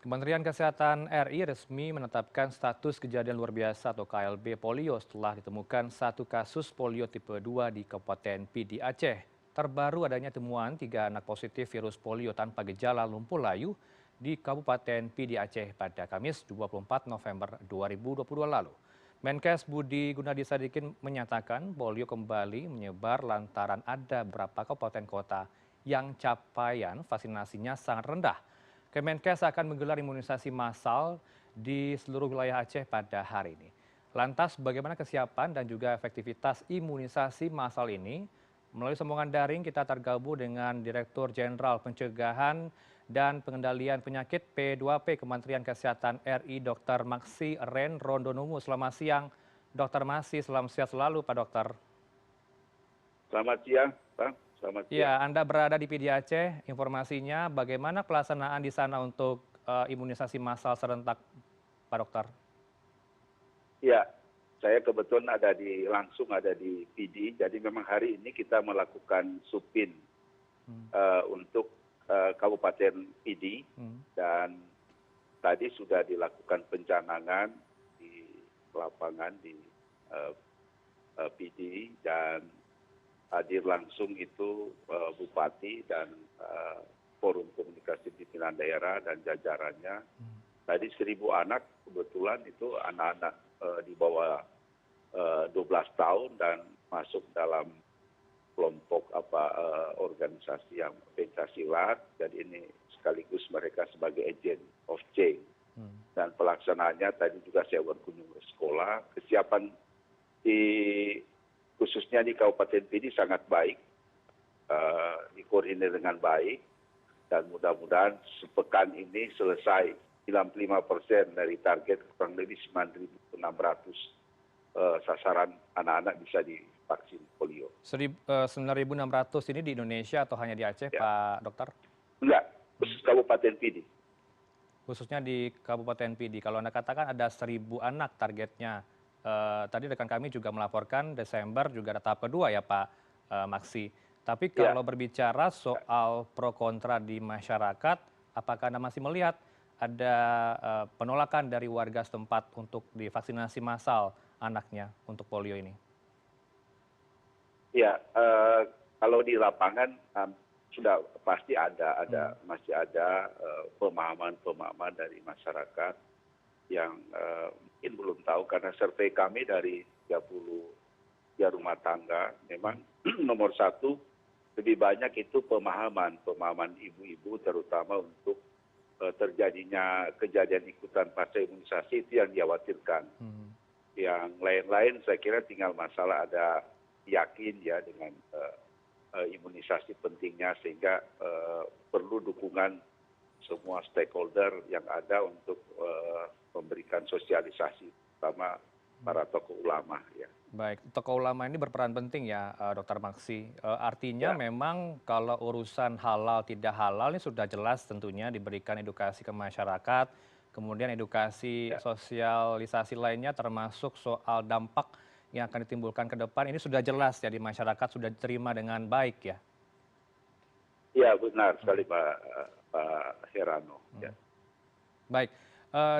Kementerian Kesehatan RI resmi menetapkan status kejadian luar biasa atau KLB polio setelah ditemukan satu kasus polio tipe 2 di Kabupaten Pidi Aceh. Terbaru adanya temuan 3 anak positif virus polio tanpa gejala lumpuh layu di Kabupaten Pidi Aceh pada Kamis 24 November 2022 lalu. Menkes Budi Gunadi Sadikin menyatakan polio kembali menyebar lantaran ada beberapa kabupaten kota yang capaian vaksinasinya sangat rendah. Kemenkes akan menggelar imunisasi massal di seluruh wilayah Aceh pada hari ini. Lantas bagaimana kesiapan dan juga efektivitas imunisasi massal ini? Melalui sambungan daring kita tergabung dengan Direktur Jenderal Pencegahan dan Pengendalian Penyakit P2P Kementerian Kesehatan RI Dr. Maksi Ren Rondonumu. Selamat siang Dr. Maksi, selamat siang selalu Pak Dokter. Selamat siang, Pak. Selamat siang. Ya, Anda berada di Pidi Aceh. Informasinya bagaimana pelaksanaan di sana untuk imunisasi massal serentak, Pak Dokter? Ya, saya kebetulan langsung ada di PD. Jadi memang hari ini kita melakukan supin untuk Kabupaten PD dan tadi sudah dilakukan pencanangan di lapangan di PD dan hadir langsung itu Bupati dan Forum Komunikasi Pimpinan Daerah dan jajarannya. Tadi 1.000 anak kebetulan itu anak-anak di bawah 12 tahun dan masuk dalam kelompok organisasi yang pencaksilat. Jadi ini sekaligus mereka sebagai agent of change. Dan pelaksanaannya tadi juga saya berkunjung ke sekolah. Kesiapan khususnya di Kabupaten Pidi sangat baik, dikoordinir dengan baik, dan mudah-mudahan sepekan ini selesai 95% dari target kurang lebih 9.600 sasaran anak-anak bisa divaksin polio. 9.600 ini di Indonesia atau hanya di Aceh, ya, Pak Dokter? Enggak, khusus Kabupaten Pidi. Khususnya di Kabupaten Pidi. Kalau Anda katakan ada 1.000 anak targetnya. Tadi rekan kami juga melaporkan Desember juga ada tahap kedua ya Pak Maksi. Tapi kalau berbicara soal pro kontra di masyarakat, apakah Anda masih melihat ada penolakan dari warga setempat untuk divaksinasi massal anaknya untuk polio ini? Ya, kalau di lapangan sudah pasti masih ada pemahaman dari masyarakat yang mungkin belum tahu karena survei kami dari 30 rumah tangga memang nomor satu lebih banyak itu pemahaman ibu-ibu terutama untuk terjadinya kejadian ikutan pasca imunisasi itu yang dikhawatirkan. Yang lain-lain saya kira tinggal masalah ada yakin ya dengan imunisasi pentingnya sehingga perlu dukungan semua stakeholder yang ada untuk memberikan sosialisasi, terutama para tokoh ulama. Ya. Baik, tokoh ulama ini berperan penting ya, Dr. Maksi. Artinya memang kalau urusan halal tidak halal ini sudah jelas tentunya diberikan edukasi ke masyarakat, kemudian edukasi sosialisasi lainnya termasuk soal dampak yang akan ditimbulkan ke depan ini sudah jelas ya di masyarakat, sudah diterima dengan baik ya? Iya benar sekali Pak Herano. Ya. Baik,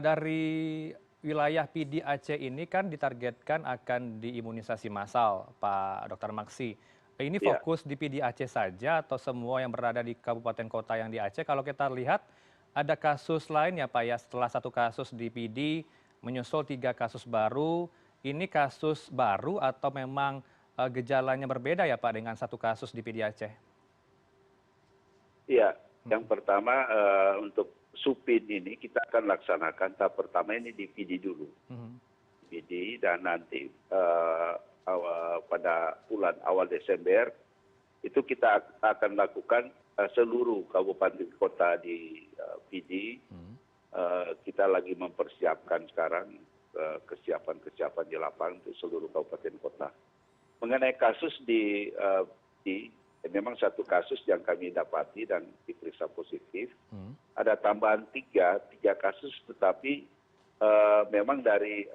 dari wilayah Pidi Aceh ini kan ditargetkan akan diimunisasi massal, Pak Dr. Maksi. Ini fokus di Pidi Aceh saja atau semua yang berada di kabupaten kota yang di Aceh? Kalau kita lihat ada kasus lain ya Pak ya, setelah satu kasus di Pidi menyusul 3 kasus baru, ini kasus baru atau memang gejalanya berbeda ya Pak dengan satu kasus di Pidi Aceh? Iya, yang pertama untuk supin ini kita akan laksanakan tahap pertama ini di PD dulu. PD dan nanti pada bulan awal Desember itu kita akan lakukan seluruh kabupaten kota di PD. Kita lagi mempersiapkan sekarang kesiapan di lapangan untuk seluruh kabupaten kota. Mengenai kasus di memang satu kasus yang kami dapati dan diperiksa positif. Ada tambahan tiga kasus, tetapi memang dari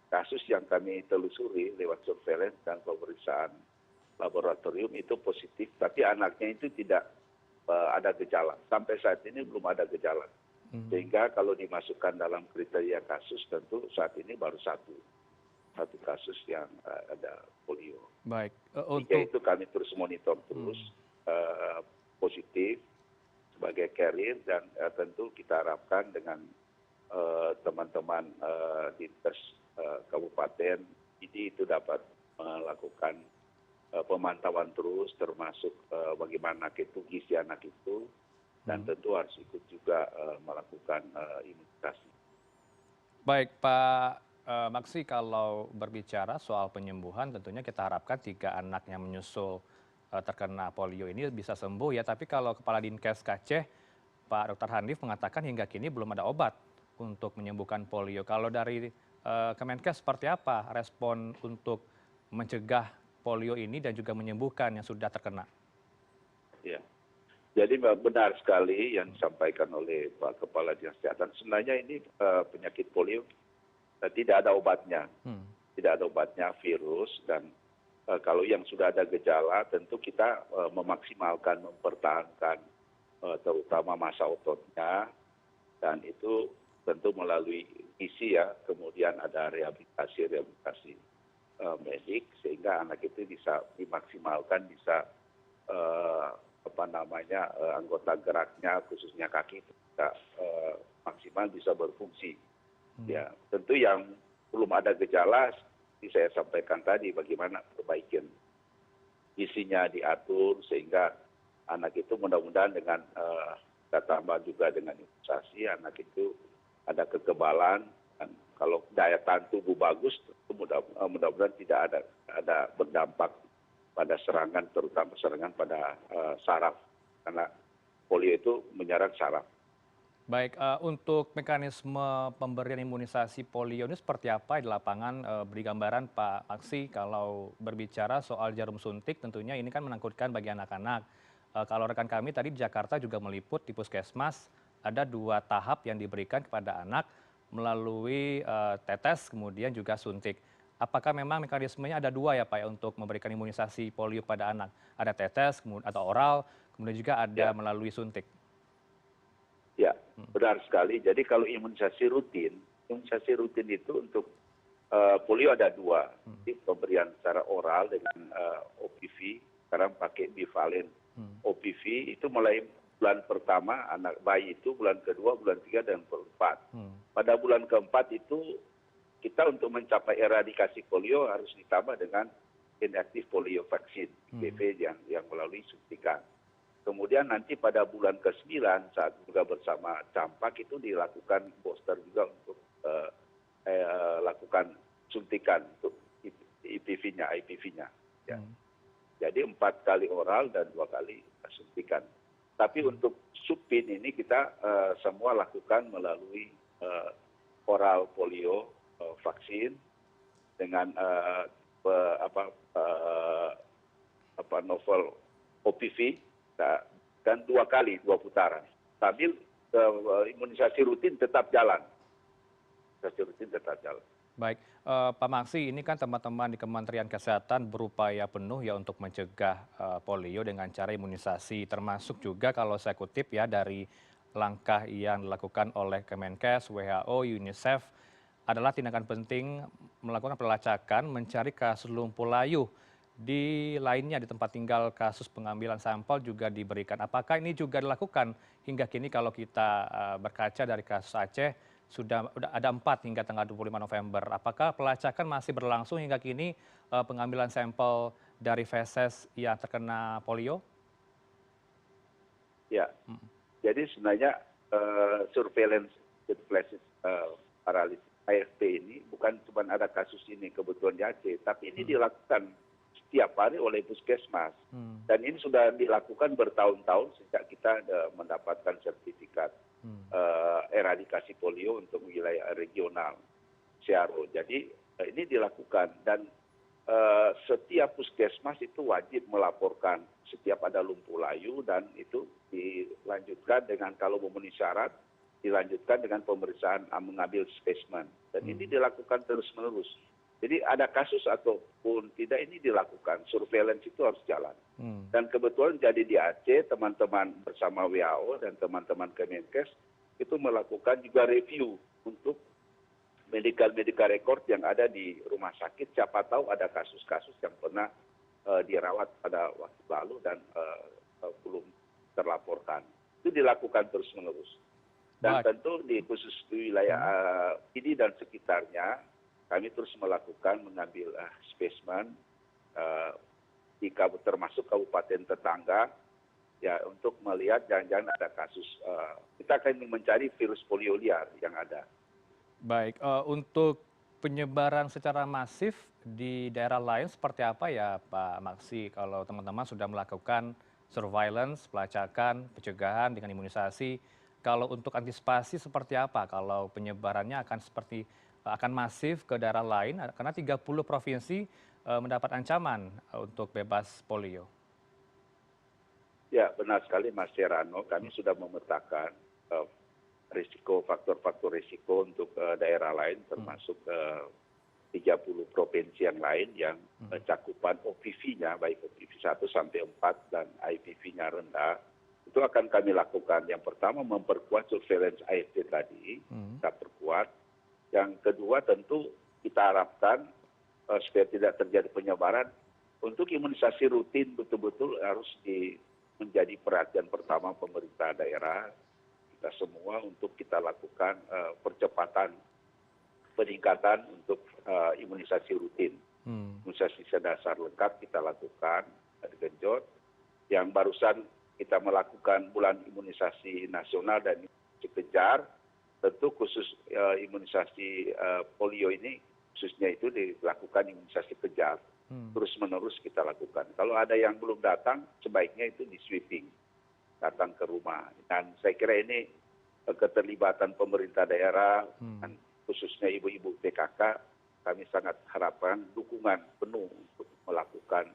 kasus yang kami telusuri lewat surveillance dan pemeriksaan laboratorium itu positif, tapi anaknya itu tidak ada gejala. Sampai saat ini belum ada gejala. Sehingga kalau dimasukkan dalam kriteria kasus tentu saat ini baru satu kasus yang ada polio. Baik, Jika untuk itu kami terus monitor terus positif sebagai carrier dan tentu kita harapkan dengan teman-teman Dinkes Kabupaten ini itu dapat melakukan pemantauan terus termasuk bagaimana itu gizi anak itu dan tentu harus ikut juga melakukan imunisasi. baik Pak Maksi, kalau berbicara soal penyembuhan tentunya kita harapkan 3 anak yang menyusul terkena polio ini bisa sembuh ya. Tapi kalau Kepala Dinkes Aceh, Pak Dr. Hanif mengatakan hingga kini belum ada obat untuk menyembuhkan polio. Kalau dari Kemenkes seperti apa respon untuk mencegah polio ini dan juga menyembuhkan yang sudah terkena? Ya. Jadi benar sekali yang disampaikan oleh Pak Kepala Dinas Kesehatan. Sebenarnya ini penyakit polio tidak ada obatnya. Tidak ada obatnya virus dan kalau yang sudah ada gejala tentu kita memaksimalkan, mempertahankan terutama masa ototnya dan itu tentu melalui gizi ya, kemudian ada rehabilitasi medik sehingga anak itu bisa dimaksimalkan, bisa anggota geraknya khususnya kaki itu bisa maksimal bisa berfungsi. Ya, tentu yang belum ada gejala, seperti saya sampaikan tadi, bagaimana perbaikan gizinya diatur sehingga anak itu mudah-mudahan dengan kita tambah juga dengan imunisasi, anak itu ada kekebalan dan kalau daya tahan tubuh bagus, mudah-mudahan tidak ada berdampak pada serangan, terutama serangan pada saraf karena polio itu menyerang saraf. Baik, untuk mekanisme pemberian imunisasi polio ini seperti apa di lapangan? Beri gambaran Pak Maksi, kalau berbicara soal jarum suntik tentunya ini kan menakutkan bagi anak-anak. Kalau rekan kami tadi di Jakarta juga meliput di puskesmas, ada 2 tahap yang diberikan kepada anak melalui tetes kemudian juga suntik. Apakah memang mekanismenya ada 2 ya Pak ya untuk memberikan imunisasi polio pada anak? Ada tetes atau oral, kemudian juga ada Ya. melalui suntik. Ya, benar sekali. Jadi kalau imunisasi rutin itu untuk polio ada 2. Jadi pemberian secara oral dengan OPV, sekarang pakai bivalen. OPV itu mulai bulan pertama anak bayi itu, bulan kedua, bulan 3, dan keempat. Pada bulan keempat itu kita untuk mencapai eradikasi polio harus ditambah dengan inaktif polio vaksin, IPV yang melalui suntikan. Kemudian nanti pada bulan ke-9 saat juga bersama campak itu dilakukan booster juga untuk lakukan suntikan untuk IPV-nya. Ya. Jadi 4 kali oral dan 2 kali suntikan. Tapi untuk supin ini kita semua lakukan melalui oral polio vaksin dengan novel OPV dan 2 kali 2 putaran. Sambil imunisasi rutin tetap jalan. Baik, Pak Maksi, ini kan teman-teman di Kementerian Kesehatan berupaya penuh ya untuk mencegah polio dengan cara imunisasi, termasuk juga kalau saya kutip ya dari langkah yang dilakukan oleh Kemenkes, WHO, UNICEF adalah tindakan penting melakukan pelacakan mencari kasus lumpuh layuh di lainnya di tempat tinggal kasus pengambilan sampel juga diberikan. Apakah ini juga dilakukan hingga kini kalau kita berkaca dari kasus Aceh sudah ada 4 hingga tanggal 25 November. Apakah pelacakan masih berlangsung hingga kini pengambilan sampel dari feses yang terkena polio? Ya, jadi sebenarnya surveillance paralysis AFP ini bukan cuma ada kasus ini kebetulan di Aceh, tapi ini dilakukan setiap hari oleh puskesmas. Dan ini sudah dilakukan bertahun-tahun sejak kita mendapatkan sertifikat eradikasi polio untuk wilayah regional CRO. Jadi ini dilakukan dan setiap puskesmas itu wajib melaporkan setiap ada lumpuh layu dan itu dilanjutkan dengan kalau memenuhi syarat dilanjutkan dengan pemeriksaan mengambil spesimen dan ini dilakukan terus-menerus. Jadi ada kasus ataupun tidak ini dilakukan, surveillance itu harus jalan. Dan kebetulan jadi di Aceh teman-teman bersama WHO dan teman-teman Kemenkes itu melakukan juga review untuk medical record yang ada di rumah sakit. Siapa tahu ada kasus-kasus yang pernah dirawat pada waktu lalu dan belum terlaporkan. Itu dilakukan terus-menerus. Dan Baik. tentu di khusus di wilayah ini dan sekitarnya, kami terus melakukan mengambil spesimen termasuk kabupaten tetangga, ya untuk melihat jangan-jangan ada kasus. Kita akan mencari virus polio liar yang ada. Baik, untuk penyebaran secara masif di daerah lain seperti apa ya Pak Maksi kalau teman-teman sudah melakukan surveillance, pelacakan, pencegahan dengan imunisasi, kalau untuk antisipasi seperti apa kalau penyebarannya akan masif ke daerah lain karena 30 provinsi mendapat ancaman untuk bebas polio? Ya, benar sekali Mas Serrano, kami sudah memetakan faktor-faktor risiko untuk daerah lain termasuk 30 provinsi yang lain yang cakupan OPV-nya baik OPV 1 sampai 4 dan IPV-nya rendah. Itu akan kami lakukan. Yang pertama memperkuat surveillance AFT tadi, kita perkuat. Yang kedua tentu kita harapkan supaya tidak terjadi penyebaran, untuk imunisasi rutin betul-betul harus menjadi perhatian pertama pemerintah daerah, kita semua untuk kita lakukan percepatan peningkatan untuk imunisasi rutin. Imunisasi dasar lengkap kita lakukan, genjot. Yang barusan kita melakukan bulan imunisasi nasional dan imunisasi kejar, tentu khusus imunisasi polio ini khususnya itu dilakukan imunisasi kejar. Terus-menerus kita lakukan. Kalau ada yang belum datang, sebaiknya itu di sweeping, datang ke rumah. Dan saya kira ini keterlibatan pemerintah daerah, dan khususnya ibu-ibu PKK, kami sangat harapkan dukungan penuh untuk melakukan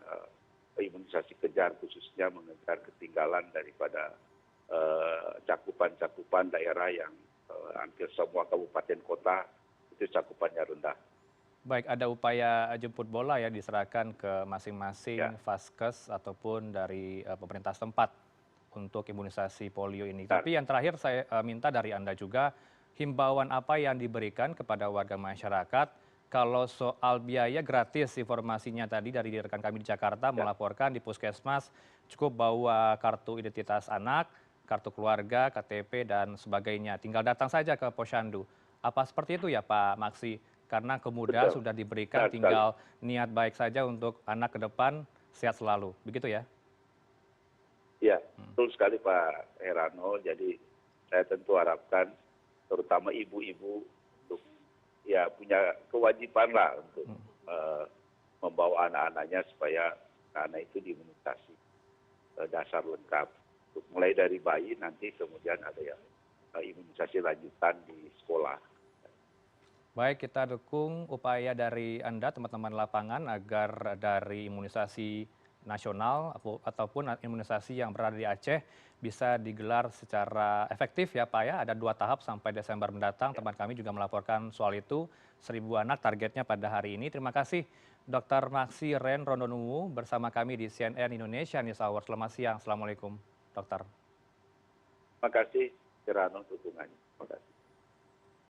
imunisasi kejar, khususnya mengejar ketinggalan daripada cakupan-cakupan daerah yang hampir semua kabupaten kota itu cakupannya rendah. Baik, ada upaya jemput bola ya diserahkan ke masing-masing Ya, vaskes ataupun dari pemerintah setempat untuk imunisasi polio ini. benar. Tapi yang terakhir saya minta dari Anda juga, himbauan apa yang diberikan kepada warga masyarakat kalau soal biaya gratis informasinya tadi dari rekan kami di Jakarta Ya. melaporkan di puskesmas cukup bawa kartu identitas anak, kartu keluarga, KTP, dan sebagainya. Tinggal datang saja ke Posyandu. Apa seperti itu ya Pak Maksi? Karena kemudahan Betul, sudah diberikan, benar sekali. tinggal niat baik saja untuk anak ke depan sehat selalu. Begitu ya? Ya, betul sekali Pak Herano. Jadi saya tentu harapkan terutama ibu-ibu untuk ya punya kewajiban lah untuk membawa anak-anaknya supaya anak itu diimunisasi dasar lengkap. Mulai dari bayi nanti kemudian ada yang imunisasi lanjutan di sekolah. Baik, kita dukung upaya dari Anda, teman-teman lapangan, agar dari imunisasi nasional ataupun imunisasi yang berada di Aceh bisa digelar secara efektif ya Pak ya. Ada 2 tahap sampai Desember mendatang. Teman kami juga melaporkan soal itu. 1.000 anak targetnya pada hari ini. Terima kasih Dr. Maksi Ren Rondonuwu bersama kami di CNN Indonesia News Hour. Selamat siang. Assalamualaikum, dokter. Terima kasih Herano dukungannya. Terima kasih.